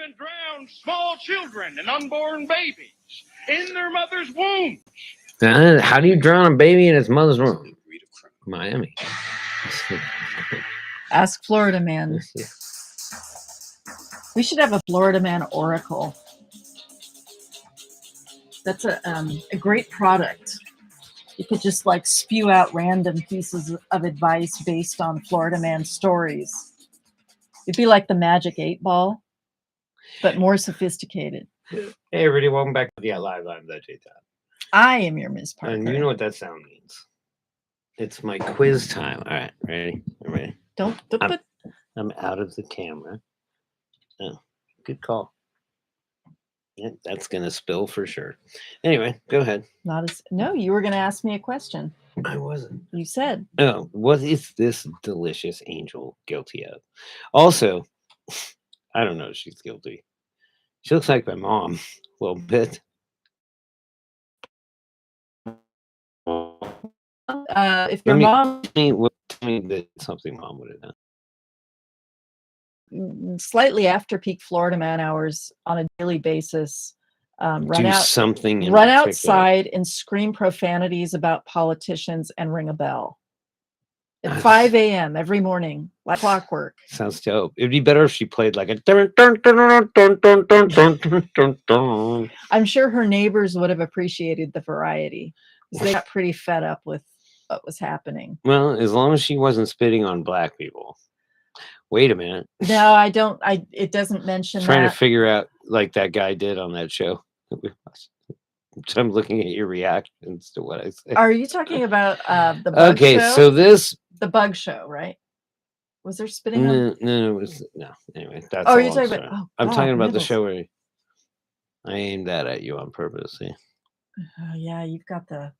even drowned small children and unborn babies in their mother's womb. How do you drown a baby in its mother's womb? Miami. Ask Florida Man. We should have a Florida Man oracle. That's a great product. You could just like spew out random pieces of advice based on Florida Man stories. It'd be like the Magic 8 Ball, but more sophisticated. Hey, everybody, welcome back to the Live Live that J-Top. I am your Miss Parker. And you know what that sound means. It's my quiz time. All right, ready? I'm ready. I'm out of the camera. Oh, good call. Yeah, that's gonna spill for sure. Anyway, go ahead. No, you were gonna ask me a question. I wasn't. You said. Oh, what is this delicious angel guilty of? Also, I don't know if she's guilty. She looks like my mom a little bit. If your mom tell me that something mom would have done. Slightly after peak Florida Man hours on a daily basis, run outside and scream profanities about politicians and ring a bell at 5 a.m. every morning, like clockwork. Sounds dope. It'd be better if she played like a dun, dun, dun, dun, dun, dun, dun, dun, dun, dun. I'm sure her neighbors would have appreciated the variety because they got pretty fed up with what was happening. Well, as long as she wasn't spitting on black people. Wait a minute. No, I don't. It doesn't mention trying to figure out like that guy did on that show. I'm looking at your reactions to what I say. Are you talking about the bug show? Okay, so the bug show, right? Was there spitting? No. Anyway, that's. Oh, you're talking about. Oh, I'm talking about the show where I aimed that at you on purpose. See? Oh yeah, you've got the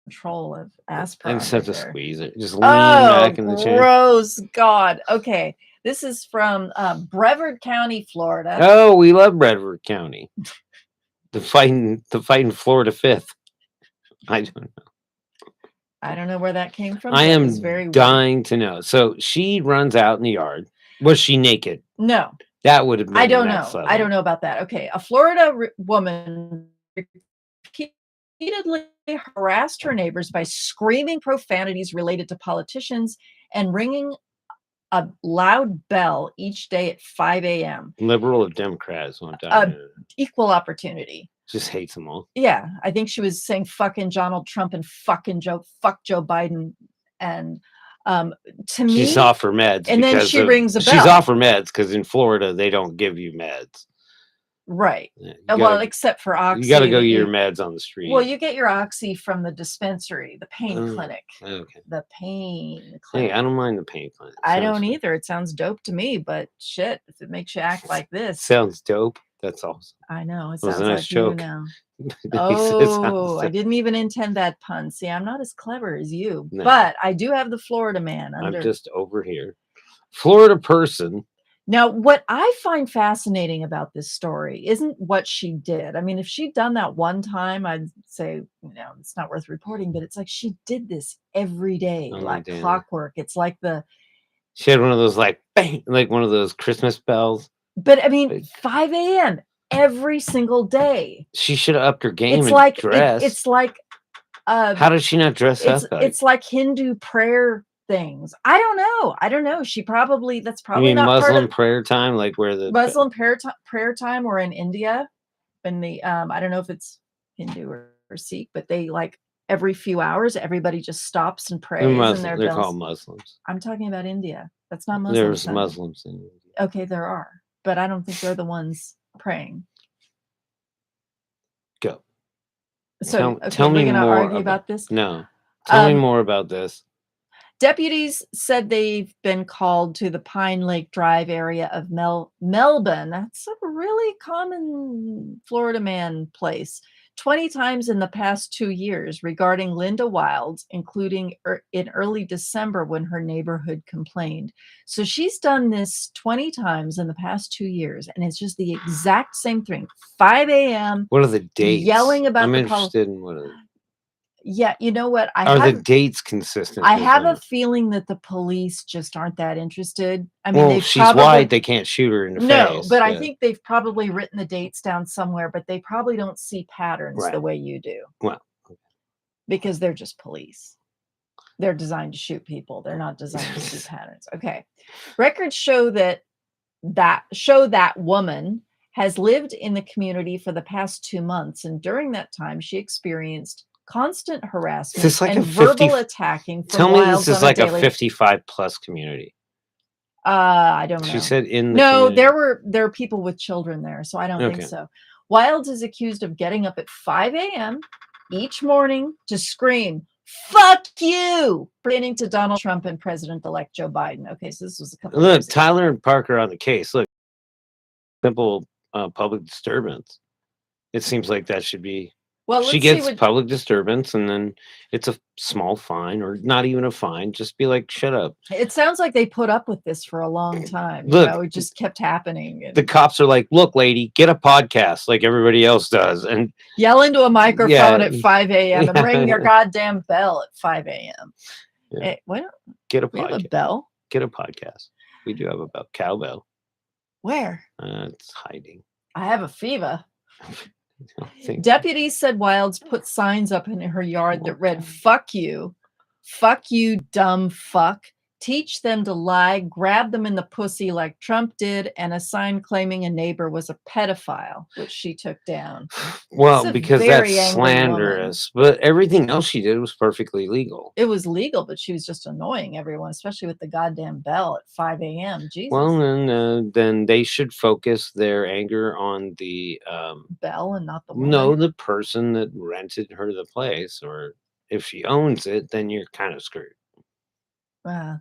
control of Asper. I just have to squeeze it. Just lean back in the chair. Gross, God. Okay, this is from Brevard County, Florida. Oh, we love Brevard County. the fighting Florida 5th. I don't know. I don't know where that came from. I am dying to know. So she runs out in the yard. Was she naked? No. That would have been. I don't know. I don't know about that. Okay, a Florida woman repeatedly harassed her neighbors by screaming profanities related to politicians and ringing a loud bell each day at 5 a.m. Liberal or Democrat? Equal opportunity. Just hates them all. Yeah, I think she was saying fucking Donald Trump and fuck Joe Biden. And to me, she's off her meds. And then she rings a bell. She's off her meds because in Florida they don't give you meds. Right. Well, except for Oxy. You got to go get your meds on the street. Well, you get your Oxy from the dispensary, the pain clinic. Okay. The pain clinic. Hey, I don't mind the pain clinic. I don't either. It sounds dope to me, but shit, if it makes you act like this. Sounds dope. That's awesome. I know. It sounds nice like joke. you now. Oh, I didn't even intend that pun. See, I'm not as clever as you, but I do have the Florida Man under. I'm just over here. Florida person. Now, what I find fascinating about this story isn't what she did. I mean, if she'd done that one time, I'd say, it's not worth reporting, but it's like she did this every day, like clockwork. It's like she had one of those like bang, like one of those Christmas bells. But I mean, 5 a.m. every single day. She should have upped her game it's and like, dressed. It's like how does she not dress up? It's like Hindu prayer things. I don't know. She probably that's probably you mean not Muslim part of prayer time, like where the Muslim prayer time, or in India, when the I don't know if it's Hindu or Sikh, but they like every few hours everybody just stops and prays. They're called Muslims. I'm talking about India. That's not Muslim. There's Muslims in India. Okay, there are, but I don't think they're the ones praying. Go. So tell me more about this. No, tell me more about this. Deputies said they've been called to the Pine Lake Drive area of Melbourne. That's a really common Florida Man place. 20 times in the past 2 years regarding Linda Wilds, including in early December when her neighborhood complained. So she's done this 20 times in the past 2 years, and it's just the exact same thing. 5 a.m. What are the dates? Yelling about I'm interested in what are Yeah, you know what? Are the dates consistent? I with have a them? feeling that the police just aren't that interested. I mean, Well, they've she's probably white. They can't shoot her in the no, face. but I yeah. think they've probably written the dates down somewhere, but they probably don't see patterns the Right. way you do Well, because they're just police. They're designed to shoot people. They're not designed to see patterns. Okay. Records show that woman has lived in the community for the past 2 months, and during that time, she experienced constant harassment this like and a 50 verbal attacking from tell me Wilds this is on like a daily. 55 plus community. I don't know. She said in the No, community. there are people with children there, so I don't think Okay. so. Wilds is accused of getting up at 5 a.m. each morning to scream, "Fuck you!" pertaining to Donald Trump and President-elect Joe Biden. Okay, so this was a couple of Look, years ago. Tyler and Parker on the case. Look, simple public disturbance. It seems like that should be. Well, She let's see gets what public disturbance, and then it's a small fine, or not even a fine. Just be like, shut up. it sounds like they put up with this for a long time. Look, it just kept happening. The And cops are like, look, lady, get a podcast like everybody else does, and yell into a microphone Yeah. at 5 a.m. and ring your goddamn bell at 5 a.m. Yeah. Hey, why get a we have a podcast. bell? Get a podcast. We do have a bell. Cowbell. Where? It's hiding. I have a fever. I think. Deputies said Wilds put signs up in her yard that read, "Fuck you, dumb fuck, teach them to lie, grab them in the pussy like Trump did," and a sign claiming a neighbor was a pedophile, which she took down. Well, It's a because very that's angry woman. slanderous, but everything else she did was perfectly legal. It was legal, but she was just annoying everyone, especially with the goddamn bell at 5 a.m. Jesus. Well, then they should focus their anger on the bell and not the woman. no, the person that rented her the place, or if she owns it, then you're kind of screwed.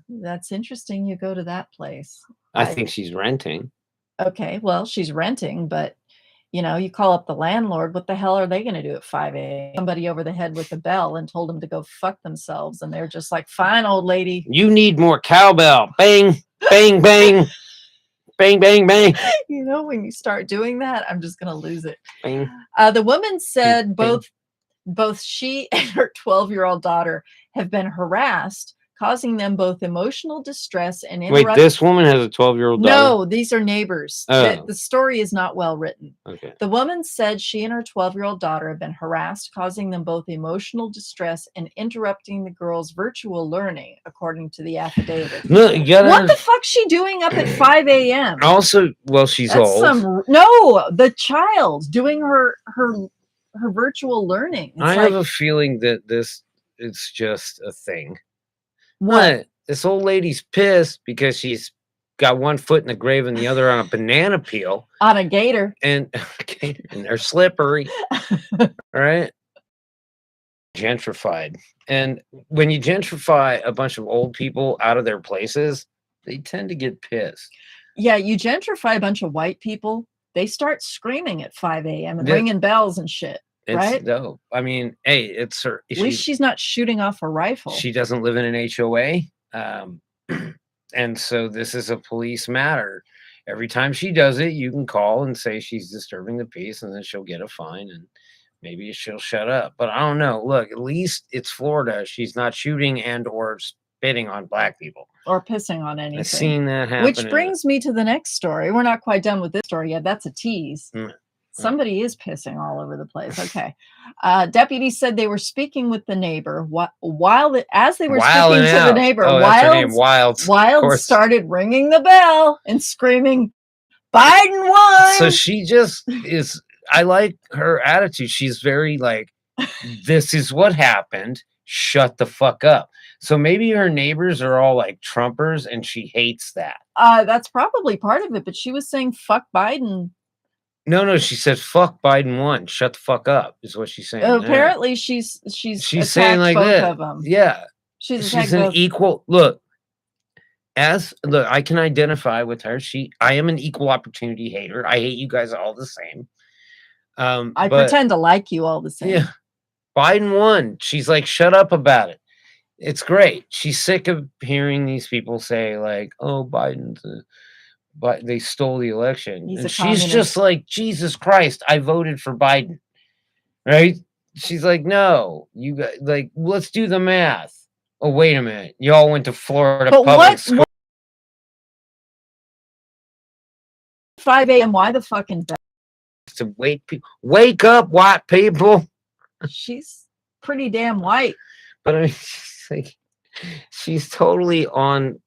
That's interesting. You go to that place. I think she's renting. Okay, well, she's renting, but you call up the landlord. What the hell are they going to do at 5 a.m.? Somebody over the head with a bell and told them to go fuck themselves, and they're just like, "Fine, old lady." You need more cowbell. Bang, bang, bang, bang, bang, bang. When you start doing that, I'm just going to lose it. Bang. The woman said Bang. both she and her 12-year-old daughter have been harassed, causing them both emotional distress and Wait, this woman has a 12-year-old daughter? No, these are neighbors. Oh. The story is not well written. Okay. The woman said she and her 12-year-old daughter have been harassed, causing them both emotional distress and interrupting the girls' virtual learning, according to the affidavit. No, you gotta. What the fuck's she doing up at 5 a.m.? Also, well, she's That's old. No, the child doing her virtual learning. It's I have a feeling that it's just a thing. what? This old lady's pissed because she's got one foot in the grave and the other on a banana peel. On a gator. And they're slippery. All right. Gentrified. And when you gentrify a bunch of old people out of their places, they tend to get pissed. Yeah, you gentrify a bunch of white people, they start screaming at 5 a.m. and ringing bells and shit. It's right? dope. I mean, hey, it's her. At least she's not shooting off a rifle. She doesn't live in an HOA. And so this is a police matter. Every time she does it, you can call and say she's disturbing the peace, and then she'll get a fine, and maybe she'll shut up. But I don't know. Look, at least it's Florida. She's not shooting and or spitting on black people. Or pissing on anything. I've seen that happen. Which brings me to the next story. We're not quite done with this story yet. That's a tease. Somebody is pissing all over the place. Okay. Deputies said they were speaking with the neighbor as they were speaking to the neighbor. Wild started ringing the bell and screaming, "Biden won!" So she just is. I like her attitude. She's very like, this is what happened. Shut the fuck up. So maybe her neighbors are all like Trumpers and she hates that. That's probably part of it. But she was saying, "Fuck Biden." No, she said, "Fuck Biden won. Shut the fuck up," is what she's saying. Apparently, she's saying like both that. of them. Yeah, she's an equal. Look, I can identify with her. I am an equal opportunity hater. I hate you guys all the same. I pretend to like you all the same. Yeah, Biden won. She's like, shut up about it. It's great. She's sick of hearing these people say like, "Oh, but they stole the election." And she's just like, Jesus Christ, I voted for Biden. Right? she's like, no, you got like, let's do the math. Oh, wait a minute. Y'all went to Florida But public school. 5 a.m. Why the fucking bell? To wake up, white people. She's pretty damn white. But I mean, she's totally on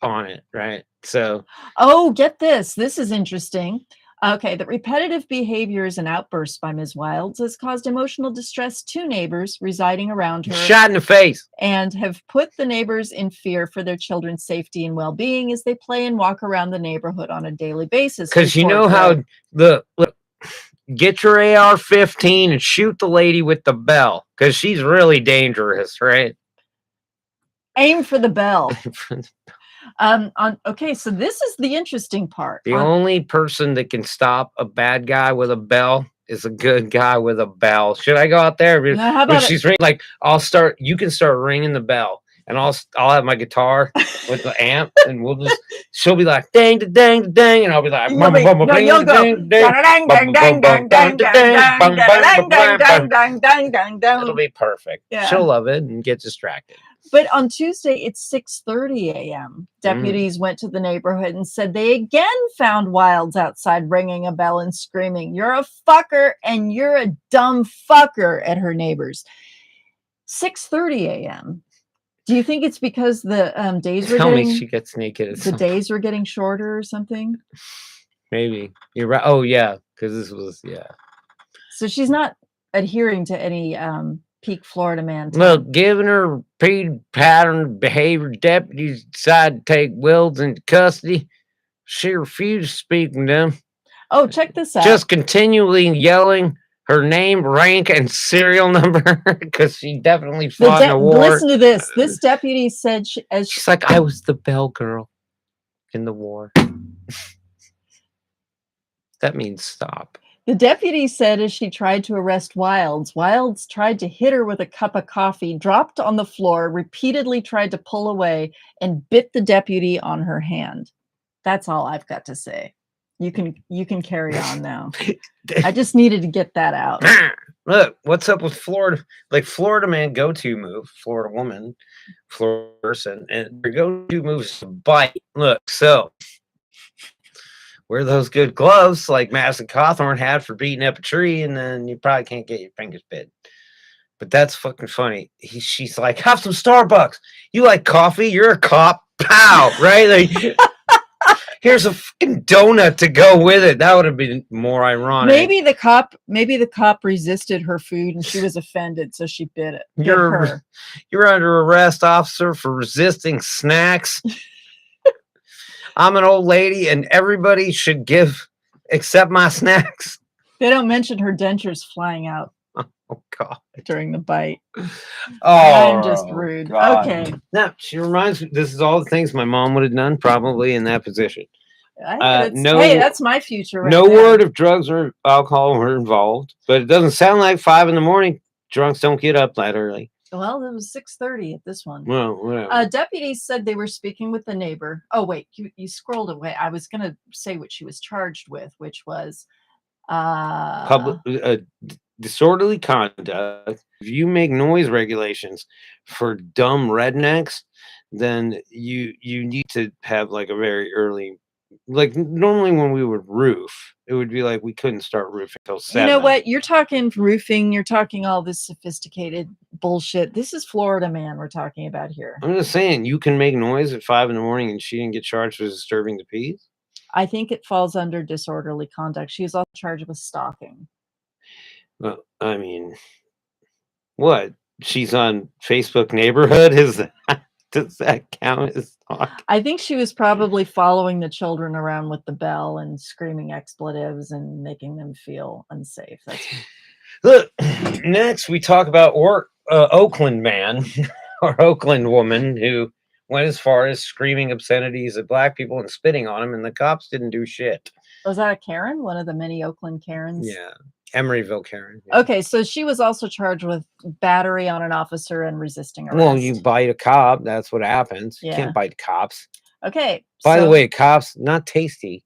it, right? So, oh, get this. This is interesting. Okay, the repetitive behaviors and outbursts by Ms. Wilds has caused emotional distress to neighbors residing around her. Shot in the face. And have put the neighbors in fear for their children's safety and well-being as they play and walk around the neighborhood on a daily basis. Because you know how look, get your AR-15 and shoot the lady with the bell, because she's really dangerous, right? Aim for the bell. Okay, so this is the interesting part. The only person that can stop a bad guy with a bell is a good guy with a bell. Should I go out there? Now, how about she's ringing, like, you can start ringing the bell, and I'll have my guitar with the amp, and she'll be like, dang, dang, dang, and I'll be like, you'll go, it'll be perfect. Yeah. She'll love it and get distracted. But on Tuesday, it's 6:30 a.m. Deputies went to the neighborhood and said they again found Wilds outside ringing a bell and screaming, "You're a fucker and you're a dumb fucker," at her neighbors. 6:30 a.m. Do you think it's because the days were getting... she gets naked. The days were getting shorter or something? Maybe. You're right. Oh, yeah. Because this was, yeah. So she's not adhering to any... peak Florida man time. Look, given her repeated pattern behavior, deputies decided to take Wilds into custody. She refused to speak to them. Oh, check this out. Just continually yelling her name, rank, and serial number, because she definitely fought in a war. Listen to this. This deputy said... she's like, I was the bell girl in the war. That means stop. The deputy said as she tried to arrest Wilds, Wilds tried to hit her with a cup of coffee, dropped on the floor, repeatedly tried to pull away, and bit the deputy on her hand. That's all I've got to say. You can carry on now. I just needed to get that out. Look, what's up with Florida? Like, Florida man go-to move, Florida woman, Florida person, and their go-to move is to bite. Look, so... wear those good gloves like Madison Cawthorn had for beating up a tree, and then you probably can't get your fingers bit. But that's fucking funny. She's like, have some Starbucks. You like coffee? You're a cop. Pow! Right? Like, here's a fucking donut to go with it. That would have been more ironic. Maybe the cop resisted her food and she was offended, so she bit it. You're under arrest, officer, for resisting snacks. I'm an old lady, and everybody should give except my snacks. They don't mention her dentures flying out. Oh, God. During the bite. Oh, I'm just rude. God. Okay. Now, she reminds me, this is all the things my mom would have done probably in that position. Hey, that's my future right No there. word if drugs or alcohol were involved, but it doesn't sound like 5 a.m. Drunks don't get up that early. Well, it was 6:30 at this one. Well, whatever. Deputies said they were speaking with the neighbor. Oh, wait, you scrolled away. I was going to say what she was charged with, which was public disorderly conduct. If you make noise regulations for dumb rednecks, then you need to have like a very early, like normally when we would roof, it would be like we couldn't start roofing until 7. You know what? You're talking roofing. You're talking all this sophisticated bullshit. This is Florida man we're talking about here. I'm just saying, you can make noise at 5 a.m. and she didn't get charged for disturbing the peace. I think it falls under disorderly conduct. She is also charged with stalking. Well, I mean, what? She's on Facebook neighborhood? Does that count as stalking? I think she was probably following the children around with the bell and screaming expletives and making them feel unsafe. Look, next we talk about Oakland man or Oakland woman who went as far as screaming obscenities at black people and spitting on them, and the cops didn't do shit. Was that a Karen? One of the many Oakland Karens? Yeah. Emeryville Karen. Yeah. Okay, so she was also charged with battery on an officer and resisting arrest. Well, you bite a cop, that's what happens. Yeah. You can't bite cops. Okay. By the way, cops, not tasty.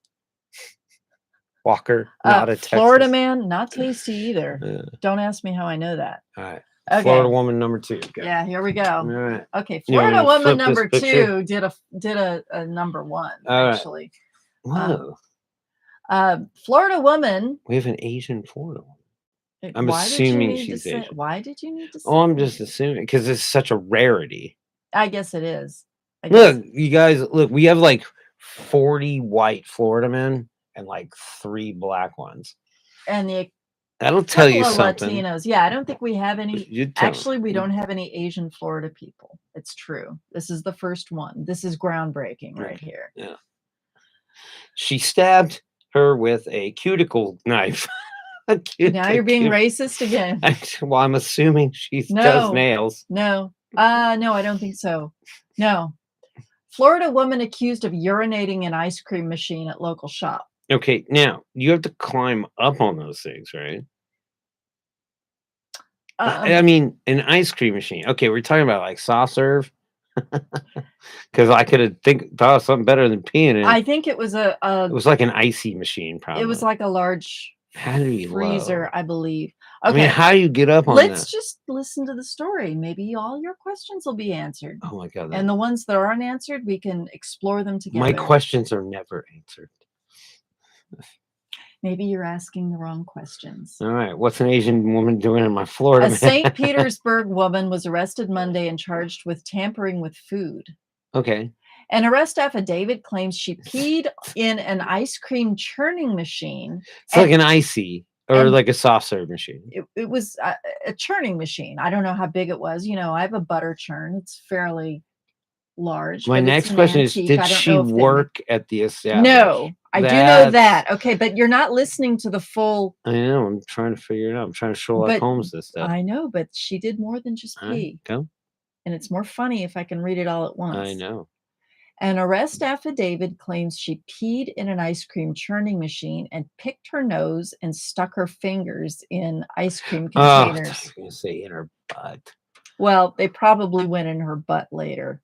Walker, not a Florida Texas. man, not tasty either. Don't ask me how I know that. All right. Okay. Florida woman number 2. Go. Yeah, here we go. All right. Okay, You want me Florida to woman flip this number picture? 2 did a number 1 All right. actually. Whoa. Florida woman. We have an Asian Florida woman. I'm Why assuming did you need she's to say, Asian. why did you need to say Oh, I'm just assuming because it's such a rarity. I guess it is. Look, you guys, look, we have like 40 white Florida men and like 3 black ones. And That'll tell you couple of something. Latinos. Yeah, I don't think we have any. You'd tell Actually, we me. don't have any Asian Florida people. It's true. This is the first one. This is groundbreaking right here. Yeah. She stabbed her with a cuticle knife. Now you're being racist again. Well, I'm assuming she does No. nails. No. No, I don't think so. No. Florida woman accused of urinating in ice cream machine at local shop. Okay, now you have to climb up on those things, right? I mean, an ice cream machine. Okay, we're talking about like soft serve. Because I could have thought of something better than peeing in it. I think it was it was like an icy machine, probably. It was like a large freezer, low. I believe. Okay. I mean, how do you get up on that? Let's just listen to the story. Maybe all your questions will be answered. Oh my God. And the ones that aren't answered, we can explore them together. My questions are never answered. Maybe you're asking the wrong questions. All right. What's an Asian woman doing in my Florida? A St. Petersburg woman was arrested Monday and charged with tampering with food. Okay. An arrest affidavit claims she peed in an ice cream churning machine. It's like an icy or like a soft serve machine. It was a churning machine. I don't know how big it was. You know, I have a butter churn. It's fairly large. My next question is, did she work at the establishment? No, I do know that. Okay, but you're not listening to the full. I know. I'm trying to figure it out. I'm trying to Sherlock Holmes this stuff. I know, but she did more than just pee. Go. And it's more funny if I can read it all at once. I know. An arrest affidavit claims she peed in an ice cream churning machine and picked her nose and stuck her fingers in ice cream containers. I was going to say in her butt. Well, they probably went in her butt later.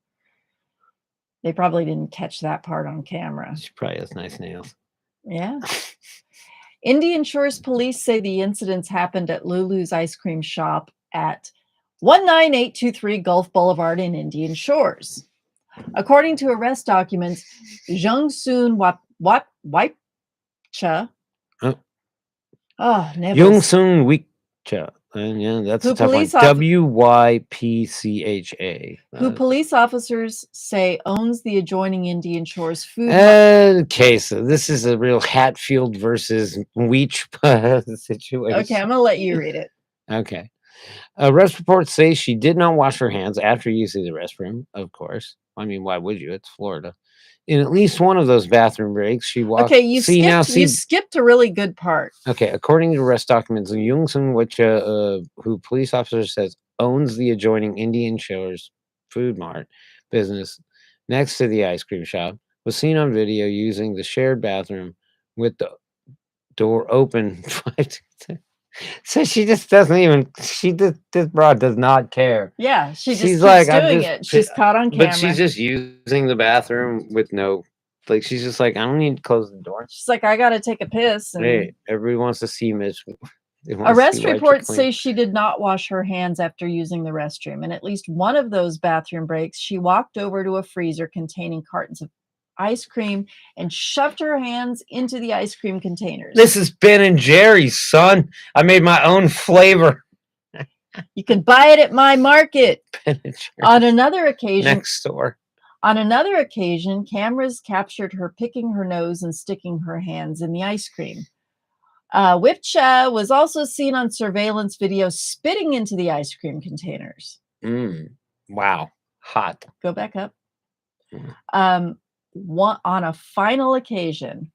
They probably didn't catch that part on camera. She probably has nice nails. Yeah. Indian Shores police say the incidents happened at Lulu's ice cream shop at 19823 Gulf Boulevard in Indian Shores. According to arrest documents, Jungsoon Wipcha. Jungsoon Wipcha. Yeah, that's a tough one. WYPCHA. Who police officers say owns the adjoining Indian Shores food. Okay, so this is a real Hatfield versus Wipcha situation. Okay, I'm going to let you read it. Okay. Arrest reports say she did not wash her hands after using the restroom, of course. I mean, why would you? It's Florida. In at least one of those bathroom breaks, she walked. Okay, you skipped a really good part. Okay, according to arrest documents, Jungsoon Wipcha, who police officer says owns the adjoining Indian Shores Food Mart business next to the ice cream shop, was seen on video using the shared bathroom with the door open. So she just doesn't even. This broad does not care. Yeah, she's like doing it. She's caught on camera. But she's just using the bathroom with no. Like she's just like, I don't need to close the door. She's like, I gotta take a piss. And hey, everybody wants to see Mitch. Arrest reports say she did not wash her hands after using the restroom. In at least one of those bathroom breaks, she walked over to a freezer containing cartons of ice cream and shoved her hands into the ice cream containers. This is Ben & Jerry's, son. I made my own flavor. You can buy it at my market. Ben & Jerry. On another occasion, next door. On another occasion, cameras captured her picking her nose and sticking her hands in the ice cream. Wipcha was also seen on surveillance video spitting into the ice cream containers. Wow. Hot. Go back up. On a final occasion,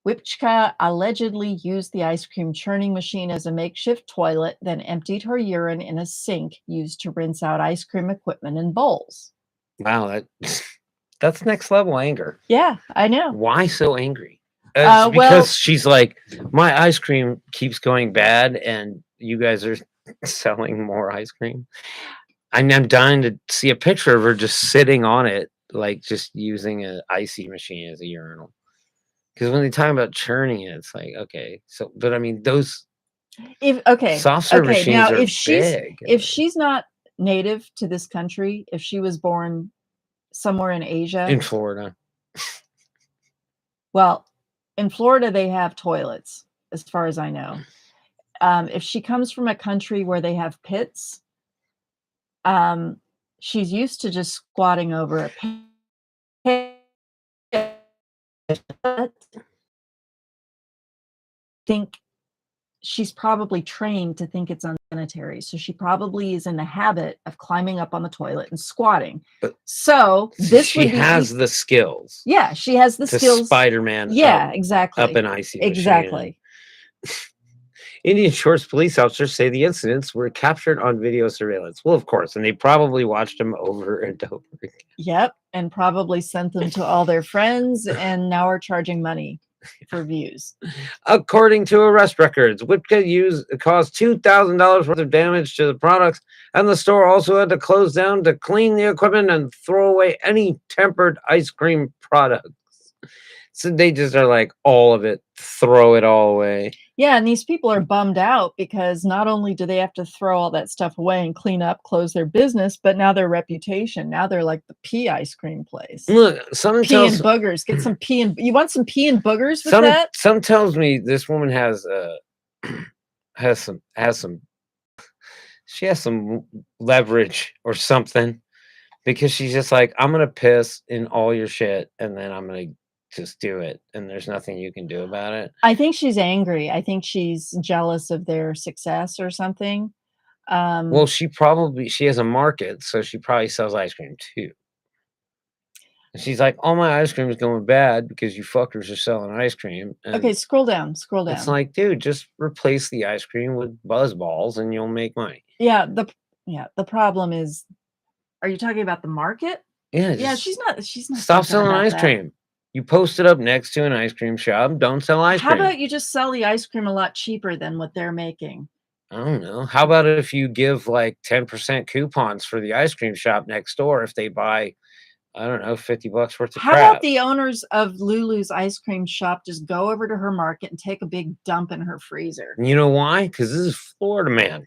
Wipcha allegedly used the ice cream churning machine as a makeshift toilet, then emptied her urine in a sink used to rinse out ice cream equipment and bowls. Wow, that's next level anger. Yeah, I know. Why so angry? Because she's like, my ice cream keeps going bad, and you guys are selling more ice cream. I'm dying to see a picture of her just sitting on it, like just using an icy machine as a urinal. Because when they talk about churning it, it's like, okay, so, but I mean, those soft serve Okay, machines now are if big. she's not native to this country, if she was born somewhere in Asia, In Florida. well, in Florida they have toilets, as far as I know. If she comes from a country where they have pits, she's used to just squatting over a pit. I think she's probably trained to think it's unsanitary, so she probably is in the habit of climbing up on the toilet and squatting. But so this she would be has the skills. Yeah, she has the to skills. Spider-Man. Yeah, up exactly. an icy machine. Exactly. Indian Shores police officers say the incidents were captured on video surveillance. Well, of course, and they probably watched them over and over again. Yep, and probably sent them to all their friends, and now are charging money for views. According to arrest records, Whitka caused $2,000 worth of damage to the products, and the store also had to close down to clean the equipment and throw away any tempered ice cream products. So they just are like, all of it, throw it all away. Yeah, and these people are bummed out because not only do they have to throw all that stuff away and clean up, close their business, but now their reputation. Now they're like the pea ice cream place. Look, some Pea and boogers. Get some pea and you want some pea and boogers with that? Some tells me this woman has some she has some leverage or something, because she's just like, I'm gonna piss in all your shit and then I'm gonna just do it, and there's nothing you can do about it. I think she's angry. I think she's jealous of their success or something. Well, she has a market, so she probably sells ice cream too. And she's like, all my ice cream is going bad because you fuckers are selling ice cream. And okay, scroll down. it's like, dude, just replace the ice cream with buzz balls and you'll make money. Yeah, the problem is, are you talking about the market? Yeah, she's not stop selling ice cream. You post it up next to an ice cream shop. Don't sell ice cream. How about you just sell the ice cream a lot cheaper than what they're making? I don't know. How about if you give like 10% coupons for the ice cream shop next door if they buy, I don't know, $50 worth of crap? How about the owners of Lulu's ice cream shop just go over to her market and take a big dump in her freezer? You know why? Because this is Florida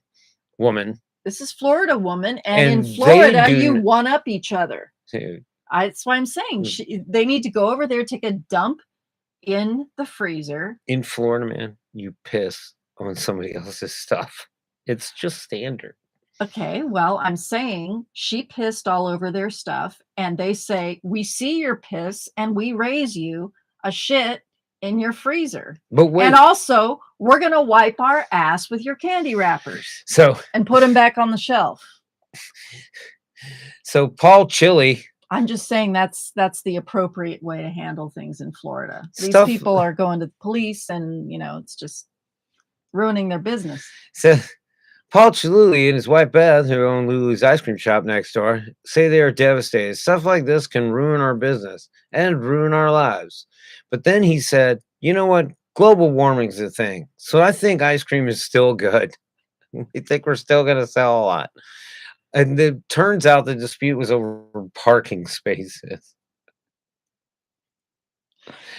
woman. This is Florida woman, and in Florida, you one up each other. Dude. That's why I'm saying they need to go over there, take a dump in the freezer. In Florida, man, you piss on somebody else's stuff. It's just standard. Okay, well, I'm saying she pissed all over their stuff, and they say, we see your piss and we raise you a shit in your freezer. But wait. And also, we're going to wipe our ass with your candy wrappers. And put them back on the shelf. So Paul Chili. I'm just saying that's the appropriate way to handle things in Florida. These people are going to the police, and it's just ruining their business. So Paul Chiluli and his wife Beth, who own Lulu's ice cream shop next door, say they are devastated. Stuff like this can ruin our business and ruin our lives. But then he said, you know what? Global warming's a thing. So I think ice cream is still good. I think we're still going to sell a lot. And it turns out the dispute was over parking spaces.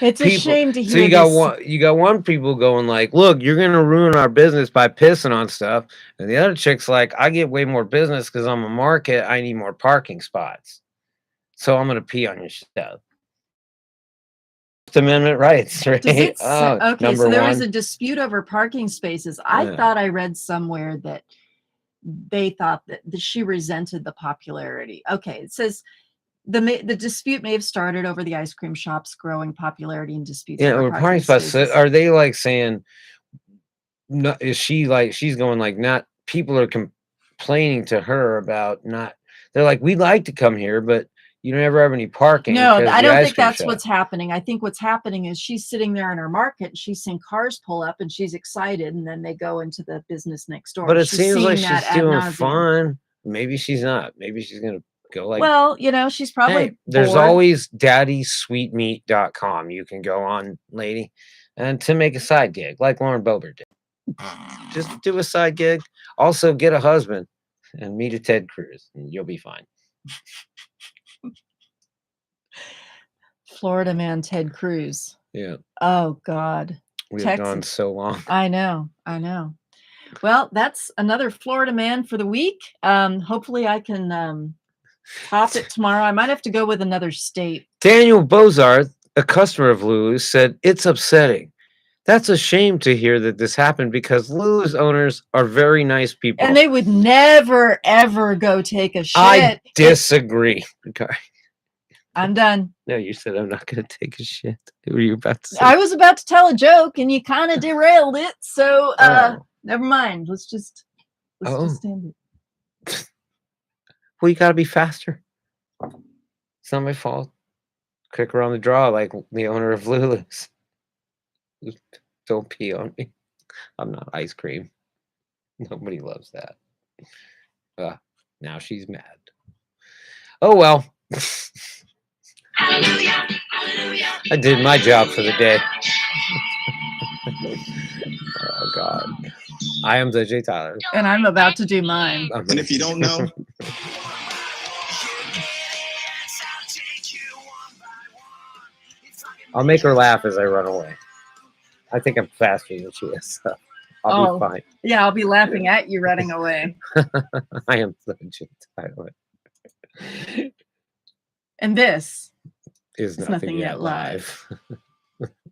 It's a shame to hear. So you got one people going like, look, you're gonna ruin our business by pissing on stuff. And the other chick's like, I get way more business because I'm a market, I need more parking spots. So I'm gonna pee on your stuff. First Amendment rights, right? Okay, so there was a dispute over parking spaces. I thought I read somewhere that they thought that she resented the popularity. Okay, it says the dispute may have started over the ice cream shop's growing popularity and disputes. Yeah, or parking spots. Are they like saying? No, is she like she's going like not? People are complaining to her about not. They're like, we'd like to come here, but you don't ever have any parking. No, I don't think that's what's happening. I think what's happening is she's sitting there in her market, and she's seeing cars pull up, and she's excited, and then they go into the business next door. But it seems like she's doing fun. Maybe she's not. Maybe she's gonna go like. Well, she's probably. Hey, there's always daddysweetmeat.com. You can go on, lady, and to make a side gig like Lauren Boebert did. Just do a side gig. Also, get a husband and meet a Ted Cruz, and you'll be fine. Florida man Ted Cruz. Yeah. Oh God. We've Texas. gone so long. I know. Well, that's another Florida man for the week. Hopefully I can top it tomorrow. I might have to go with another state. Daniel Bozarth, a customer of Lulu's, said it's upsetting. That's a shame to hear that this happened because Lulu's owners are very nice people. And they would never, ever go take a shit. I disagree. Okay. I'm done. No, you said I'm not going to take a shit. What were you about to say? I was about to tell a joke and you kind of derailed it. So never mind. Let's just end it. Well, you got to be faster. It's not my fault. Quicker on the draw, like the owner of Lulu's. Don't pee on me. I'm not ice cream. Nobody loves that. Now she's mad. Oh, well. I did my job for the day. Oh, God. I am J. Tyler. And I'm about to do mine. And if you don't know, I'll make her laugh as I run away. I think I'm faster than she is, so I'll be fine. Yeah, I'll be laughing at you running away. I am J. Tyler. And this is nothing yet live.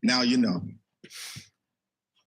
now you know.